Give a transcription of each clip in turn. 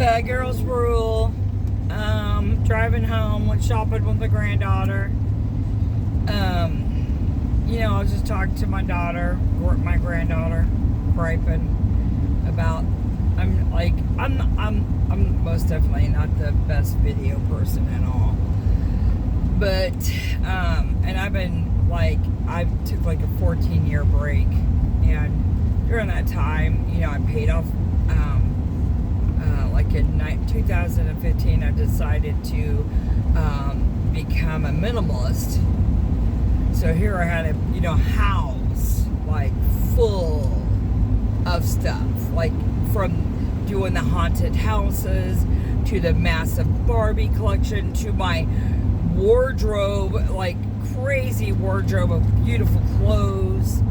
Girls rule. Driving home, went shopping with my granddaughter. I was just talking to my granddaughter, griping about. I'm most definitely not the best video person at all. But and I took like a 14-year break, and during that time, I paid off. In 2015, I decided to become a minimalist. So here I had a house like full of stuff, like from doing the haunted houses to the massive Barbie collection to my wardrobe, like crazy wardrobe of beautiful clothes.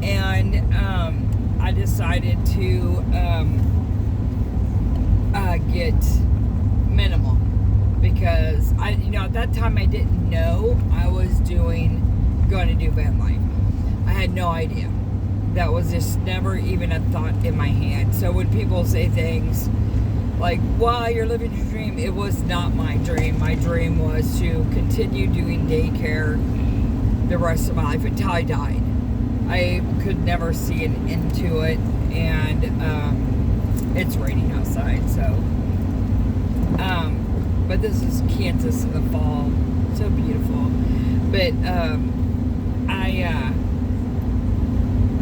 And I decided to get minimal because at that time I didn't know I was going to do van life. I had no idea. That was just never even a thought in my head. So when people say things like, wow, you're living your dream, it was not my dream. My dream was to continue doing daycare the rest of my life until I died. I could never see an end to it, and it's raining outside, so but this is Kansas in the fall, so beautiful. But I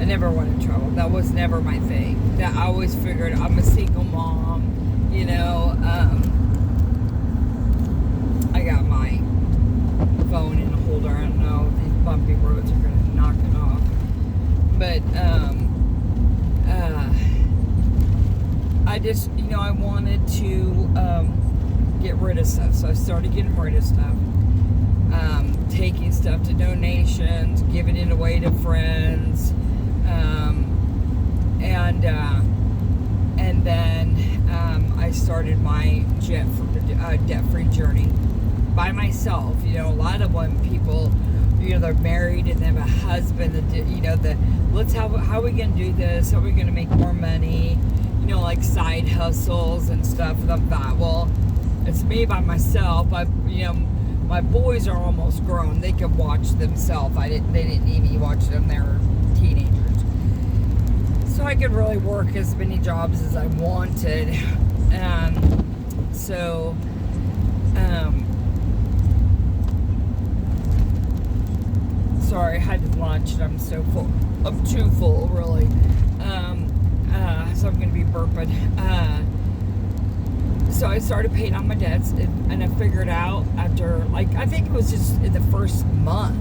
never wanted trouble. That was never my thing. That I always figured I'm a single mom, I got my phone in a holder. I don't know, these bumpy roads are gonna knock it off. But I just, I wanted to get rid of stuff. So I started getting rid of stuff. Taking stuff to donations, giving it away to friends. And then I started my debt-free journey by myself. A lot of when people, they're married and they have a husband, how are we going to do this? How are we going to make more money? Like side hustles and stuff. And I thought, well, it's me by myself. My boys are almost grown. They can watch themselves. They didn't need me watch them. They were teenagers. So I could really work as many jobs as I wanted. Sorry, I had lunch and I'm so full. I'm too full, really. So I'm going to be burping. So I started paying on my debts, and I figured out after, I think it was just in the first month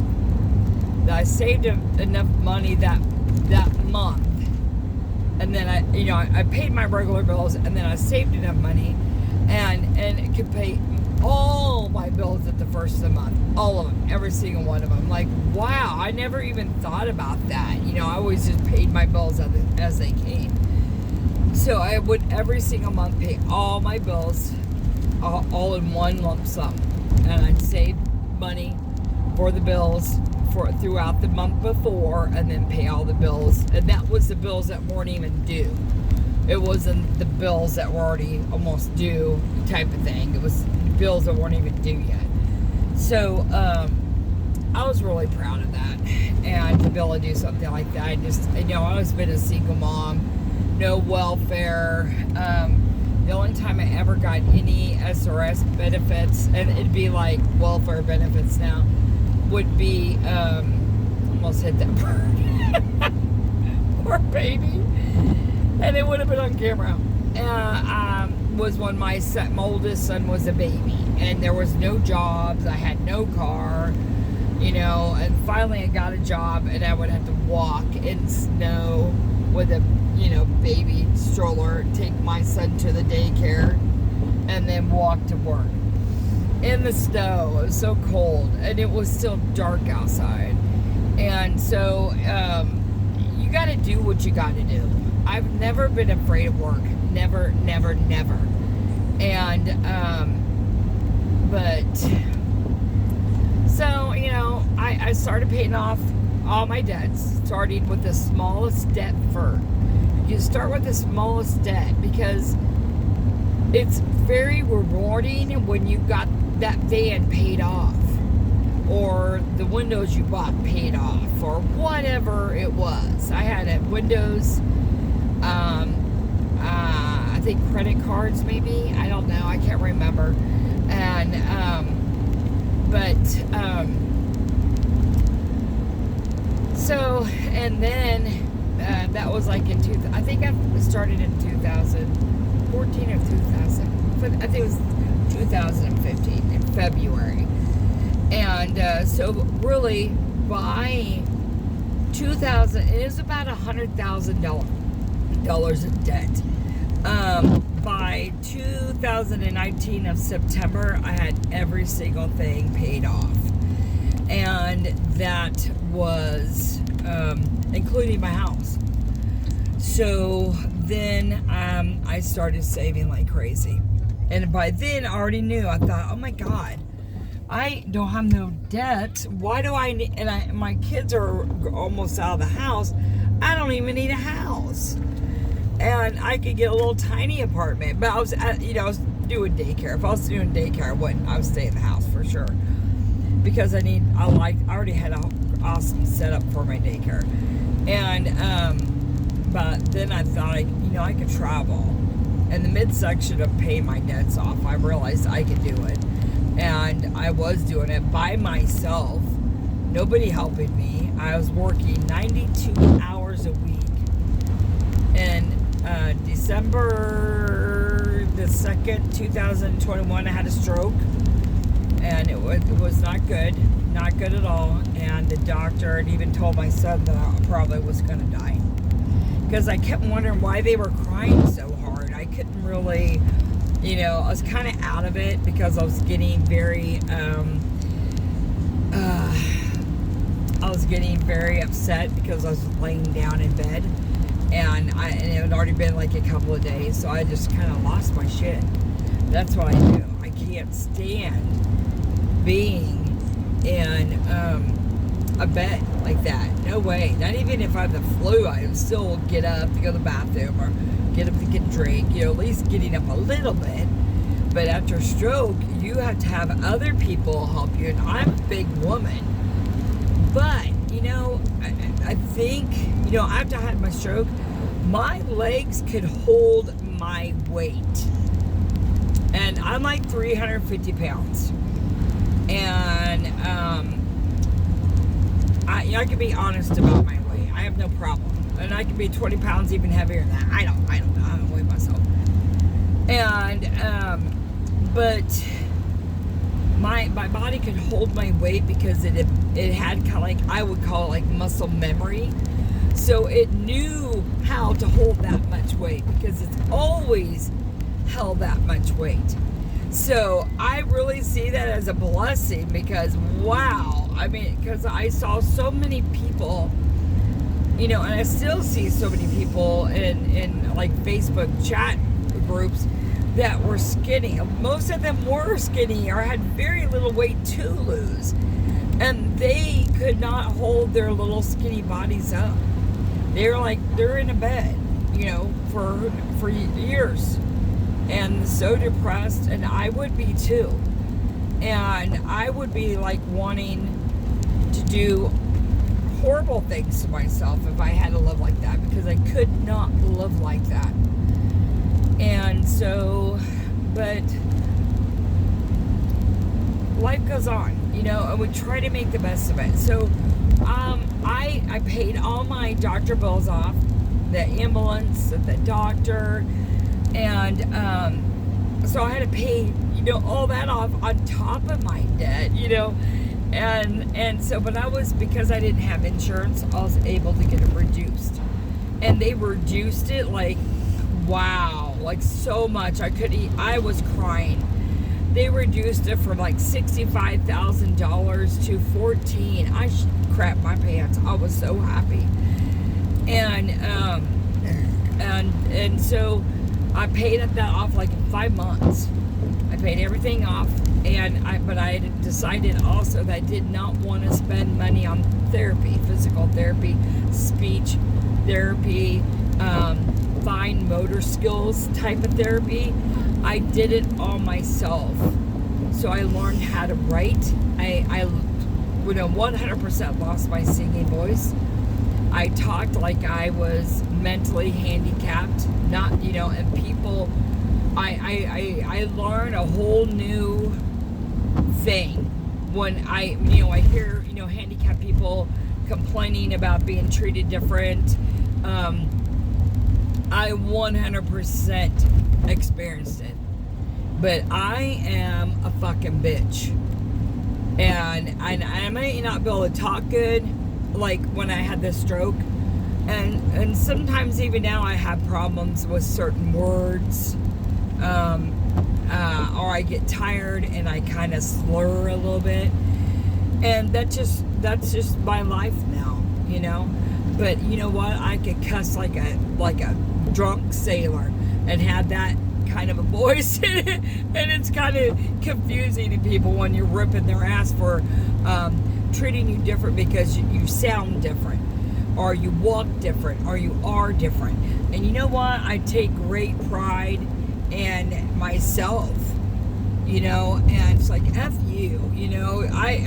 that I saved enough money that month. And then I paid my regular bills, and then I saved enough money, and it could pay all my bills at the first of the month. All of them, every single one of them. Like, wow, I never even thought about that. I always just paid my bills as they came. So I would every single month pay all my bills all in one lump sum. And I'd save money for the bills throughout the month before, and then pay all the bills. And that was the bills that weren't even due. It wasn't the bills that were already almost due type of thing. It was bills that weren't even due yet. So I was really proud of that, and to be able to do something like that. I've always been a single mom, no welfare. The only time I ever got any SRS benefits, and it'd be like welfare benefits now, would be almost hit that bird. Poor baby. And it would have been on camera. Was when my oldest son was a baby, and there was no jobs. I had no car, and finally I got a job, and I would have to walk in snow with a baby stroller, take my son to the daycare, and then walk to work in the snow. It was so cold, and it was still dark outside. And so you got to do what you got to do. I've never been afraid of work. Never, never, never. And but so I started paying off all my debts, starting with the smallest debt first. You start with the smallest debt, because it's very rewarding when you got that van paid off, or the windows you bought paid off, or whatever it was. I had a windows, I think credit cards maybe, I don't know, I can't remember. And so, and then that was like in I think I started in 2014 or 2000, but I think it was 2015 in February. And so really by 2000, it was about $100,000 in debt. By 2019 of September, I had every single thing paid off. And that was including my house. So then I started saving like crazy. And by then I already knew, I thought, oh my God, I don't have no debt. Why do I need, my kids are almost out of the house. I don't even need a house. And I could get a little tiny apartment. But I was, I was doing daycare. If I was doing daycare, I would stay in the house for sure. Because I already had an awesome setup for my daycare. And, but then I thought, I could travel. In the midsection of paying my debts off, I realized I could do it. And I was doing it by myself. Nobody helping me. I was working 92 hours a week. And December the 2nd, 2021, I had a stroke. And it was not good. Not good at all. And the doctor had even told my son that I probably was going to die. Because I kept wondering why they were crying so hard. I couldn't really, I was kind of out of it because I was getting very, upset because I was laying down in bed. And it had already been like a couple of days. So I just kind of lost my shit. That's what I do. I can't stand being in a bed like that. No way. Not even if I have the flu, I would still get up to go to the bathroom or get up to get a drink, at least getting up a little bit. But after a stroke, you have to have other people help you. And I'm a big woman. But, I think, after I had my stroke, my legs could hold my weight. And I'm like 350 pounds. And I can be honest about my weight. I have no problem. And I can be 20 pounds even heavier than that. I don't know. I don't weigh myself. And but my body could hold my weight because it had kind of like, I would call it like muscle memory. So it knew how to hold that much weight because it's always held that much weight. So I really see that as a blessing because, wow, because I saw so many people, and I still see so many people in like Facebook chat groups that were skinny. Most of them were skinny or had very little weight to lose. And they could not hold their little skinny bodies up. They're in a bed, for years. And so depressed, and I would be too. And I would be like wanting to do horrible things to myself if I had to live like that, because I could not live like that. And so, but life goes on, and we try to make the best of it. So I paid all my doctor bills off, the ambulance, the doctor, and so I had to pay, all that off on top of my debt, and so, but because I didn't have insurance, I was able to get it reduced. And they reduced it like, wow, like so much. I was crying. They reduced it from like $65,000 to $14,000. I crap my pants. I was so happy. And so I paid that off like in 5 months. I paid everything off, but I decided also that I did not want to spend money on therapy, physical therapy, speech therapy, fine motor skills type of therapy. I did it all myself. So I learned how to write. I 100% lost my singing voice. I talked like I was mentally handicapped, not, and people, I learned a whole new thing when I hear, handicapped people complaining about being treated different. I 100% experienced it. But I am a fucking bitch. And I may not be able to talk good like when I had this stroke. And sometimes even now I have problems with certain words. Or I get tired and I kind of slur a little bit. And that's just my life now, But you know what? I could cuss like a drunk sailor and have that kind of a voice in it, and it's kind of confusing to people when you're ripping their ass for treating you different because you sound different, or you walk different, or you are different. And you know what? I take great pride in myself, and it's like F you, I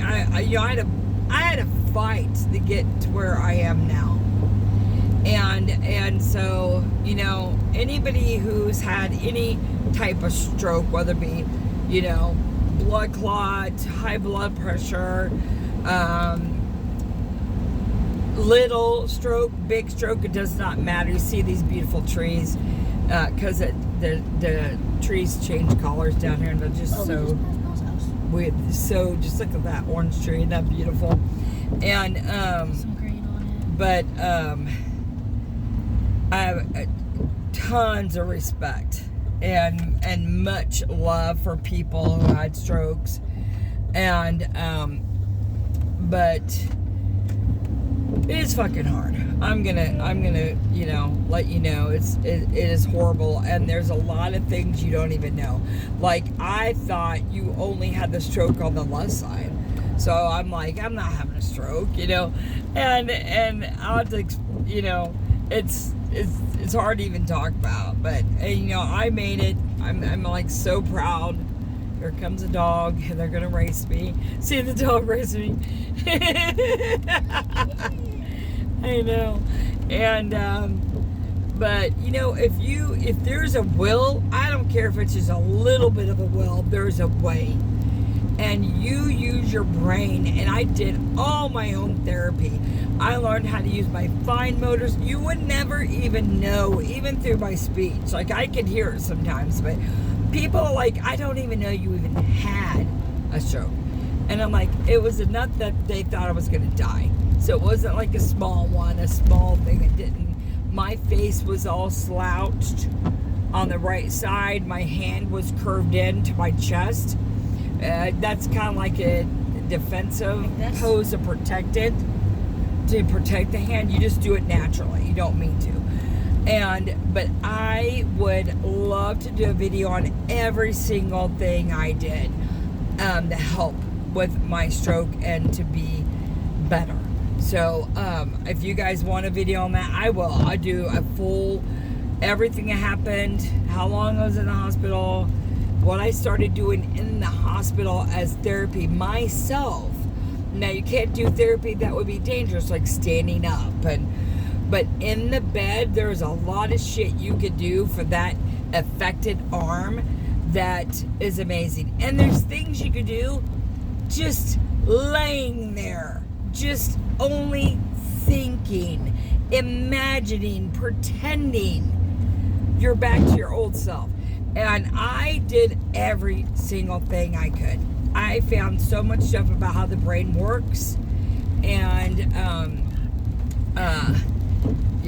had to fight to get to where I am now. And so, anybody who's had any type of stroke, whether it be, blood clot, high blood pressure, little stroke, big stroke, it does not matter. You see these beautiful trees, because the trees change colors down here, and they're just so just look at that orange tree, isn't that beautiful? And some green on it. But I have tons of respect and much love for people who had strokes, and but it is fucking hard. I'm gonna let you know it is horrible, and there's a lot of things you don't even know. Like, I thought you only had the stroke on the left side, so I'm like, I'm not having a stroke, and I'll have to, it's hard to even talk about, but I made it. I'm like so proud. Here comes a dog, and they're gonna race me. See the dog race me. I know. And but if there's a will, I don't care if it's just a little bit of a will, there's a way. And you use your brain, and I did all my own therapy. I learned how to use my fine motors. You would never even know, even through my speech. Like, I could hear it sometimes, but people are like, I don't even know you even had a stroke. And I'm like, it was enough that they thought I was going to die. So it wasn't like a small one, a small thing that didn't. My face was all slouched on the right side. My hand was curved in to my chest. That's kind of like a defensive pose to protect it. To protect the hand, you just do it naturally. You don't mean to. But I would love to do a video on every single thing I did to help with my stroke and to be better. So if you guys want a video on that, I will. I'll do a full everything that happened, how long I was in the hospital, what I started doing in the hospital as therapy myself. Now, you can't do therapy that would be dangerous, like standing up, but in the bed, there's a lot of shit you could do for that affected arm that is amazing. And there's things you could do just laying there, just only thinking, imagining, pretending you're back to your old self. And I did every single thing I could. I found so much stuff about how the brain works, and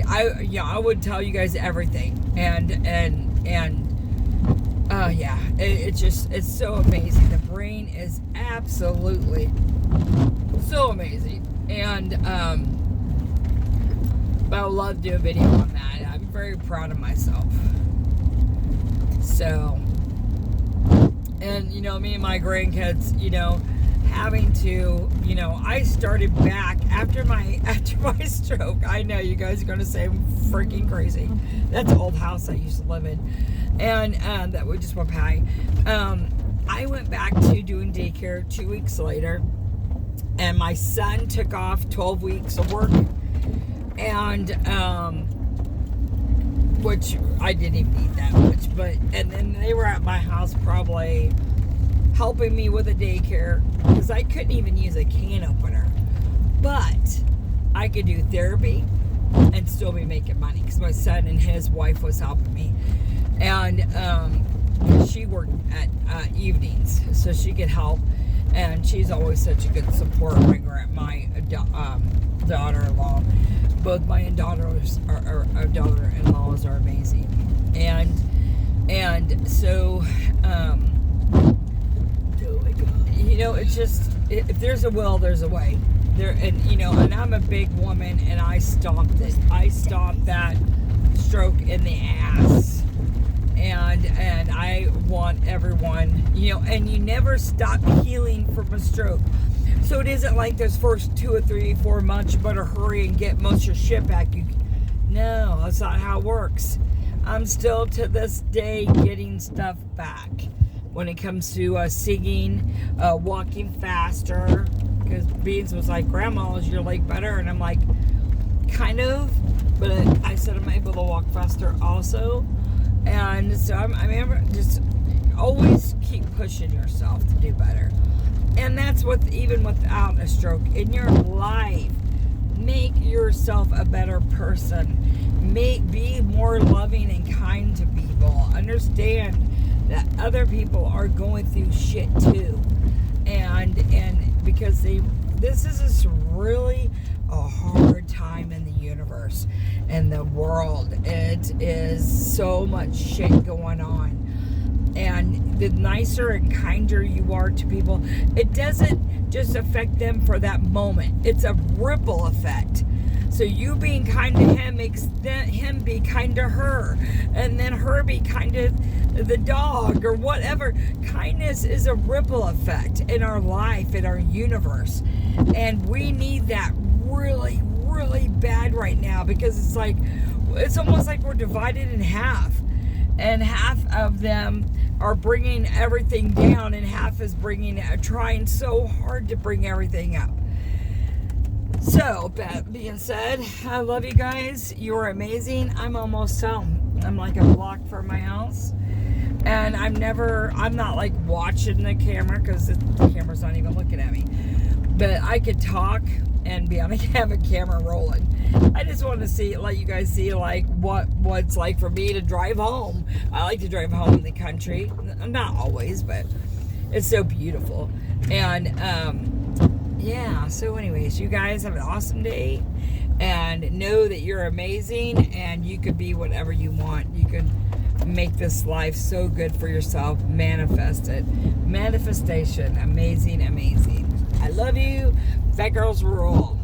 I would tell you guys everything, it's so amazing. The brain is absolutely so amazing, and but I would love to do a video on that. I'm very proud of myself. So, and me and my grandkids, having to, I started back after my stroke. I know you guys are going to say I'm freaking crazy. That's the old house I used to live in. And that we just went by. I went back to doing daycare 2 weeks later. And my son took off 12 weeks of work. And, which I didn't even need that much. And then they were at my house probably helping me with a daycare because I couldn't even use a can opener. But I could do therapy and still be making money because my son and his wife was helping me. And she worked at evenings, so she could help. And she's always such a good support. My daughter-in-law, both my daughter-in-laws are amazing. And so, it's just, if there's a will, there's a way. And I'm a big woman, and I stomped it. I stomped that stroke in the ass. And I want everyone, and you never stop healing from a stroke. So it isn't like those first 2 or 3 or 4 months you better hurry and get most of your shit back. No, that's not how it works. I'm still to this day getting stuff back when it comes to singing, walking faster. Because Beans was like, Grandma, is your leg better? And I'm like, kind of. But I said I'm able to walk faster also. And so I'm just always keep pushing yourself to do better. And that's what, even without a stroke in your life, make yourself a better person. Be more loving and kind to people. Understand that other people are going through shit too. And because this is just really a hard time in the universe and the world. It is so much shit going on. And the nicer and kinder you are to people, it doesn't just affect them for that moment. It's a ripple effect. So you being kind to him makes him be kind to her. And then her be kind to the dog or whatever. Kindness is a ripple effect in our life, in our universe. And we need that really, really bad right now because it's almost like we're divided in half. And half of them are bringing everything down and half is trying so hard to bring everything up. So, that being said, I love you guys. You're amazing. I'm almost home. I'm like a block from my house. And I'm not like watching the camera because the camera's not even looking at me. But I could talk and have a camera rolling. I just want to let you guys see like what's like for me to drive home. I like to drive home in the country. Not always, but it's so beautiful. And yeah, so anyways, you guys have an awesome day and know that you're amazing and you could be whatever you want. You could make this life so good for yourself. Manifest it. Manifestation. Amazing, amazing. I love you. Fat girls rule.